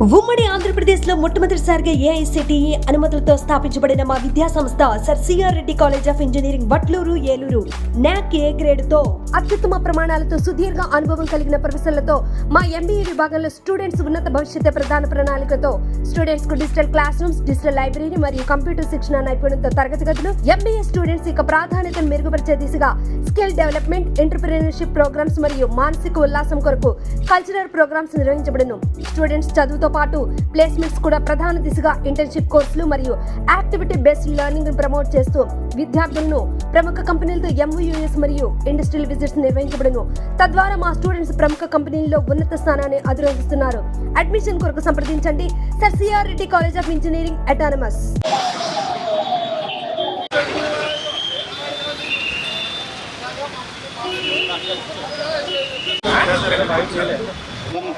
ఉమ్మడి ఆంధ్రప్రదేశ్లో మొట్టమొదటిసారిగా ఏఐసిటిఈ అనుమతులతో స్థాపించబడిన మా విద్యా సంస్థ sir CR Reddy college of engineering Vatluru Eluru నాక్ ఏ గ్రేడ్ తో అత్యుత్తమ ప్రమాణాలతో సుదీర్ఘ అనుభవం కలిగిన ప్రొఫెసర్లతో మా ఎంబీఏ విభాగంలో స్టూడెంట్స్ ఉన్నత భవిష్యత్తు ప్రధాన ప్రణాళికతో స్టూడెంట్స్ కు digital class rooms, digital library మరియు కంప్యూటర్ శిక్షణ నైపుణ్యంతో తరగతి గదులు, ఎంబీఏ స్టూడెంట్స్ యొక్క ప్రాధాన్యతను మెరుగుపరిచే దిశగా స్కిల్ డెవలప్మెంట్, ఎంటర్‌ప్రెన్యూర్‌షిప్ ప్రోగ్రామ్స్ మరియు మానసిక ఉల్లాసం కొరకు కల్చరల్ ప్రోగ్రామ్స్ నిర్వహించబడును. స్టూడెంట్స్ చదువుతో పాటు ప్లేస్మెంట్స్ కూడా ప్రధాన దిశగా ఇంటర్న్‌షిప్ కోర్సులు మరియు యాక్టివిటీ బేస్డ్ లెర్నింగ్ ను ప్రమోట్ చేస్తూ విద్యార్థులను ప్రముఖ కంపెనీలతో ఎంఓయూఎస్ మరియు ఇండస్ట్రియల్ విజిట్స్ నిర్వహించబడును. తద్వారా మా స్టూడెంట్స్ ప్రముఖ కంపెనీల్లో ఉన్నత స్థానాన్ని అధిరోహిస్తున్నారు. అడ్మిషన్ కొరకు సంప్రదించండి sir CR Reddy college of engineering autonomous.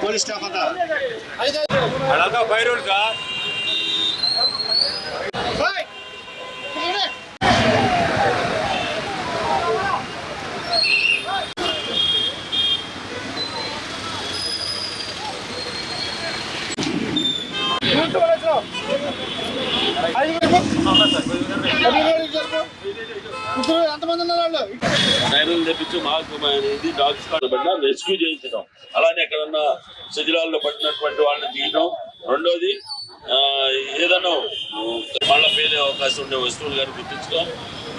Police staff అంతా అదంతా బైరోడ్ సార్. ఎంతమంది ఉన్నారు వాళ్ళు? సైరన్ తెప్పించి మాకు ఇది డాగ్ స్క్వాడ్ పడినా రెస్క్యూ చేయించడం, అలానే ఎక్కడన్నా శిథిలాల్లో పడినటువంటి వాళ్ళని తీయడం. రెండోది ఏదైనా మళ్ళీ పేరే అవకాశం ఉండే వస్తువులు కానీ గుర్తించడం,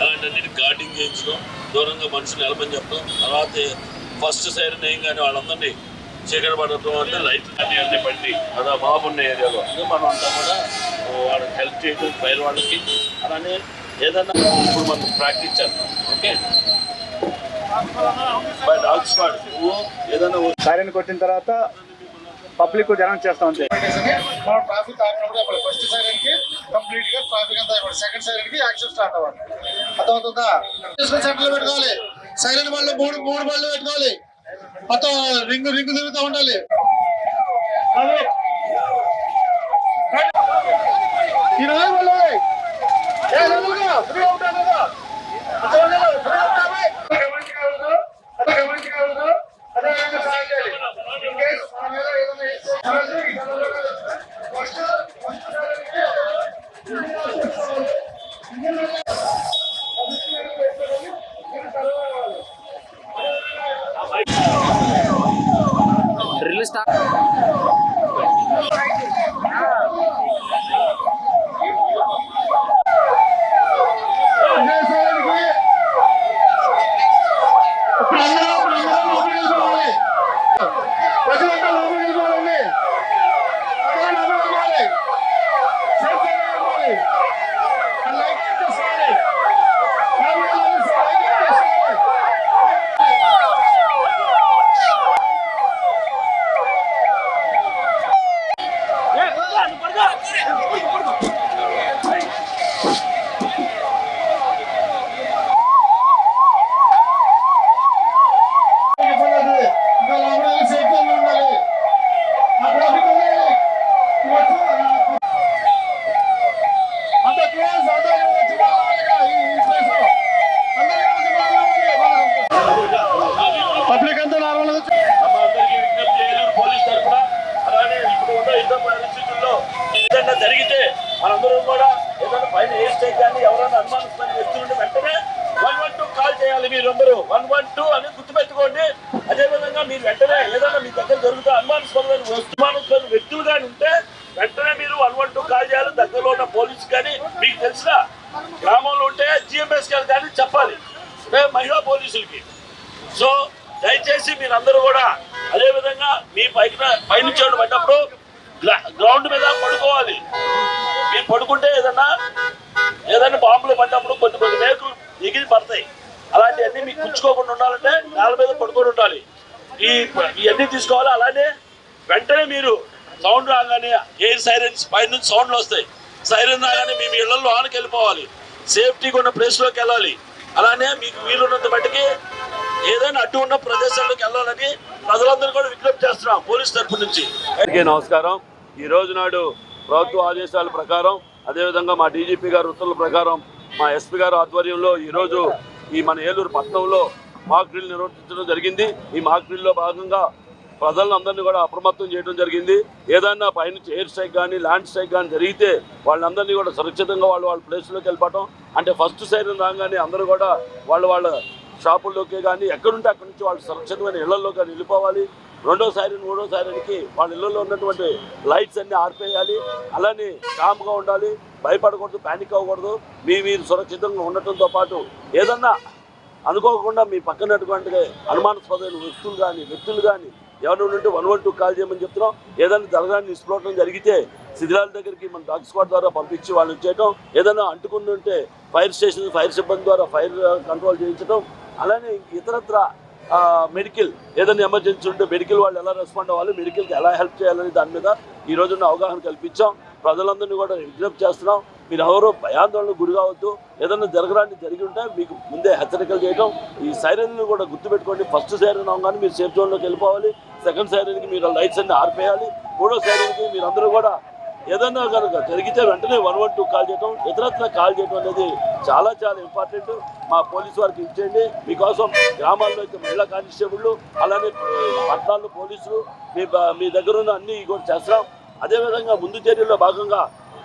అలాంటి గార్డింగ్ చేయించడం, దూరంగా మనుషులు నిలబని చెప్పడం. తర్వాత ఫస్ట్ సైరన్ ఏం కానీ వాళ్ళందరినీ చీకటి పడటం అంటే లైట్లు కానీ అన్నీ పట్టి అలా బాగున్న ఏరియాలో మనం అంతా కూడా వాళ్ళకి హెల్ప్ చేయడం, ఫైర్ వాళ్ళకి. అలానే ఏదన్నా ఇప్పుడు మనం ప్రాక్టీస్ చేస్తాం. ఓకే, బై డాగ్ స్క్వాడ్ ఏదైనా సైరన్ కొట్టిన తర్వాత పబ్లిక్ అనౌన్స్ చేస్తాం అంతే. మనం ట్రాఫిక్ ఆపినప్పుడు ఫస్ట్ సైరన్ కి కంప్లీట్ గా ట్రాఫిక్ అంతా అయిపోయింది, సెకండ్ సైరన్ కి యాక్షన్ స్టార్ట్ అవ్వాలి. అర్థమవుతుందా? సెంటర్ పెట్టుకోవాలి, సైరన్ బళ్ళు మూడు బళ్ళు పెట్టుకోవాలి, మొత్తం రింగు తిరుగుతూ ఉండాలి. జరిగితే మనందరూ కూడా ఏదైనా పైన ఏ స్టేట్ కానీ ఎవరైనా అనుమానిస్తున్న వ్యక్తులుంటే వెంటనే 112 కాల్ చేయాలి. మీరందరూ 112 అని గుర్తుపెట్టుకోండి. అదేవిధంగా మీరు వెంటనే ఏదైనా మీ దగ్గర జరుగుతా అనుమానిస్తున్న వ్యక్తులు కానీ ఉంటే వెంటనే మీరు 112 కాల్ చేయాలి. దగ్గరలో ఉన్న పోలీసు కానీ మీకు తెలిసిన గ్రామంలో ఉంటే జిఎంఎస్ గారు కానీ చెప్పాలి, మహిళా పోలీసులకి. సో దయచేసి మీరందరూ కూడా అదేవిధంగా మీ పైనుంచి పడినప్పుడు గ్రౌండ్ మీద పడుకోవాలి. మీరు పడుకుంటే ఏదైనా బాంబులు పడినప్పుడు కొన్ని మేకులు ఎగిరి పడతాయి. అలాంటివన్నీ మీకు పుచ్చుకోకుండా ఉండాలంటే నేల మీద పడుకొని ఉండాలి. ఇవన్నీ తీసుకోవాలి. అలానే వెంటనే మీరు సౌండ్ రాగానే ఎయిర్ సైరన్స్ పైనుంచి సౌండ్లు వస్తాయి. సైరన్ రాగానే మీ ఇళ్లలో ఆనకి వెళ్ళిపోవాలి, సేఫ్టీగా ఉన్న ప్లేస్లోకి వెళ్ళాలి. అలానే మీకు వీలున్నంత బట్టికి ఏదైనా అడ్డు ఉన్న ప్రదేశాల్లోకి వెళ్ళాలని ప్రజలందరూ కూడా విజ్ఞప్తి చేస్తున్నాం పోలీస్ తరఫు నుంచి. నమస్కారం. ఈ రోజు నాడు ప్రభుత్వ ఆదేశాల ప్రకారం, అదేవిధంగా మా డీజీపీ గారు ఉత్తర్వుల ప్రకారం, మా ఎస్పీ గారు ఆధ్వర్యంలో ఈరోజు ఈ మన ఏలూరు పట్టణంలో మాక్ డ్రిల్ నిర్వహించడం జరిగింది. ఈ మాక్ డ్రిల్లో భాగంగా ప్రజలందరినీ కూడా అప్రమత్తం చేయడం జరిగింది. ఏదైనా పైనుంచి ఎయిర్ స్ట్రైక్ కానీ ల్యాండ్ స్ట్రైక్ కానీ జరిగితే వాళ్ళందరినీ కూడా సురక్షితంగా వాళ్ళ ప్లేస్లోకి వెళ్ళిపోవటం. అంటే ఫస్ట్ సైరన్ రాగానే అందరూ కూడా వాళ్ళ షాపుల్లోకి కానీ ఎక్కడుంటే అక్కడి నుంచి వాళ్ళు సురక్షితమైన ఇళ్లలో కానీ వెళ్ళిపోవాలి. రెండో సైరన్ మూడో సైరన్కి వాళ్ళ ఇళ్లలో ఉన్నటువంటి లైట్స్ అన్నీ ఆర్పేయాలి. అలానే కామ్గా ఉండాలి, భయపడకూడదు, ప్యానిక్ అవ్వకూడదు. మీరు సురక్షితంగా ఉండటంతో పాటు ఏదన్నా అనుకోకుండా మీ పక్కనటువంటి అనుమానాస్పదమైన వ్యక్తులు కానీ ఎవరు ఉంటే 112 కాల్ చేయమని చెప్తున్నాం. ఏదైనా జరగడానికి నిష్ప్రోటం జరిగితే శిథిలాల దగ్గరికి మన డాగ్ స్క్వాడ్ ద్వారా పంపించి వాళ్ళని చేయటం. ఏదైనా అంటుకుని ఉంటే ఫైర్ స్టేషన్ ఫైర్ సిబ్బంది ద్వారా ఫైర్ కంట్రోల్ చేయించడం. అలానే ఇతరత్ర మెడికల్ ఏదైనా ఎమర్జెన్సీ ఉంటే మెడికల్ వాళ్ళు ఎలా రెస్పాండ్ అవ్వాలి, మెడికల్కి ఎలా హెల్ప్ చేయాలని దాని మీద ఈ రోజున అవగాహన కల్పించాం. ప్రజలందరినీ కూడా విజ్ఞప్తి చేస్తున్నాం, మీరు ఎవరో భయాందోళనకు గురి కావద్దు. ఏదైనా జరిగి ఉంటే మీకు ముందే హెచ్చరికలు చేయడం. ఈ సైరన్లు కూడా గుర్తుపెట్టుకోండి. ఫస్ట్ సైరన్ అవగానే మీరు సేఫ్ జోన్లోకి వెళ్ళిపోవాలి. సెకండ్ సైరన్కి మీరు లైట్స్ అన్ని ఆర్పేయాలి. మూడో సైరన్కి మీరందరూ కూడా ఏదైనా కనుక జరిగితే వెంటనే 112 కాల్ చేయడం, ఇతరత్ర కాల్ చేయడం అనేది చాలా ఇంపార్టెంట్. మా పోలీసు వారికి ఇచ్చేయండి. మీకోసం గ్రామాల్లో అయితే మహిళా కానిస్టేబుళ్ళు, అలానే పట్టణాల్లో పోలీసులు మీ దగ్గర ఉన్న అన్ని కూడా చేస్తున్నాం. అదేవిధంగా ముందు చర్యల్లో భాగంగా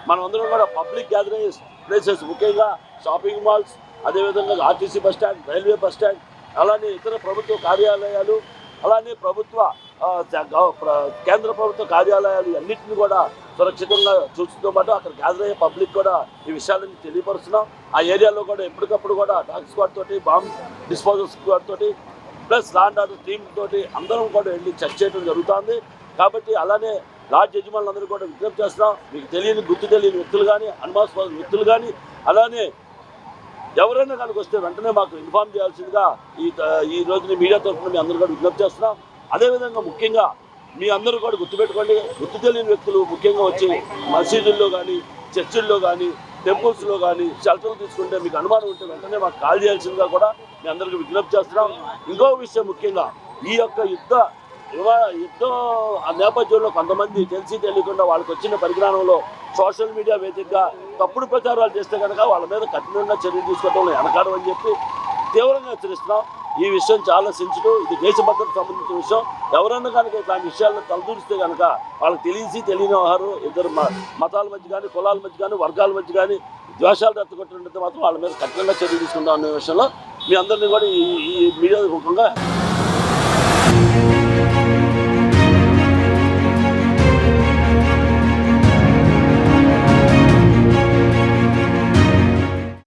మనం అందరం కూడా పబ్లిక్ గ్యాదరింగ్ ప్లేసెస్, ముఖ్యంగా షాపింగ్ మాల్స్, అదేవిధంగా RTC bus stand, railway bus stand, అలానే ఇతర ప్రభుత్వ కార్యాలయాలు, అలానే కేంద్ర ప్రభుత్వ కార్యాలయాలు అన్నింటినీ కూడా సురక్షితంగా చూస్తూ పాటు అక్కడ గ్యాదర్ అయ్యే పబ్లిక్ కూడా ఈ విషయాలన్నీ తెలియపరుస్తున్నాం. ఆ ఏరియాలో కూడా ఎప్పటికప్పుడు కూడా డాగ్ స్క్వాడ్ తోటి, బాంబ్ డిస్పోజల్ స్క్వాడ్ తోటి, ప్లస్ లాండ్ ఆర్డర్ టీమ్ తోటి అందరం కూడా వెళ్ళి చెక్ చేయడం జరుగుతుంది. కాబట్టి అలానే లాడ్జ్ యజమానులందరూ కూడా విజ్ఞప్తి చేస్తున్నాం, మీకు గుర్తు తెలియని వ్యక్తులు కానీ, అనుమానాస్పద వ్యక్తులు కానీ, అలానే ఎవరైనా కనుక వస్తే వెంటనే మాకు ఇన్ఫార్మ్ చేయాల్సిందిగా ఈ రోజున మీడియా తరఫున మీ అందరూ కూడా విజ్ఞప్తి చేస్తున్నాం. అదేవిధంగా ముఖ్యంగా మీ అందరూ కూడా గుర్తుపెట్టుకోండి, గుర్తు తెలియని వ్యక్తులు ముఖ్యంగా వచ్చి మసీదుల్లో కానీ, చర్చిల్లో కానీ, టెంపుల్స్లో కానీ షెల్టర్ తీసుకుంటే మీకు అనుమానం ఉంటే వెంటనే మాకు కాల్ చేయాల్సిందిగా కూడా మీ అందరికీ విజ్ఞప్తి చేస్తున్నాం. ఇంకో విషయం ముఖ్యంగా ఈ యొక్క యుద్ధం నేపథ్యంలో కొంతమంది తెలియకుండా వాళ్ళకి వచ్చిన పరిజ్ఞానంలో సోషల్ మీడియా వేదికగా తప్పుడు ప్రచారాలు చేస్తే కనుక వాళ్ళ మీద కఠినంగా చర్యలు తీసుకోవడంలో వెనకాడం అని చెప్పి తీవ్రంగా హెచ్చరిస్తున్నాం. ఈ విషయం చాలా సెన్సిటివ్, ఇది దేశ భద్రతకు సంబంధించిన విషయం. ఎవరన్నా కనుక ఇట్లాంటి విషయాల్లో తలదూరిస్తే కనుక వాళ్ళకి తెలియని వ్యవహారం, ఇద్దరు మతాల మధ్య కానీ, కులాల మధ్య కానీ, వర్గాల మధ్య కానీ ద్వేషాలు రెచ్చగొట్టినట్టు మాత్రం వాళ్ళ మీద కఠినంగా చర్యలు తీసుకుంటాం అనే విషయంలో మీ అందరినీ కూడా ఈ మీడియా రూపంగా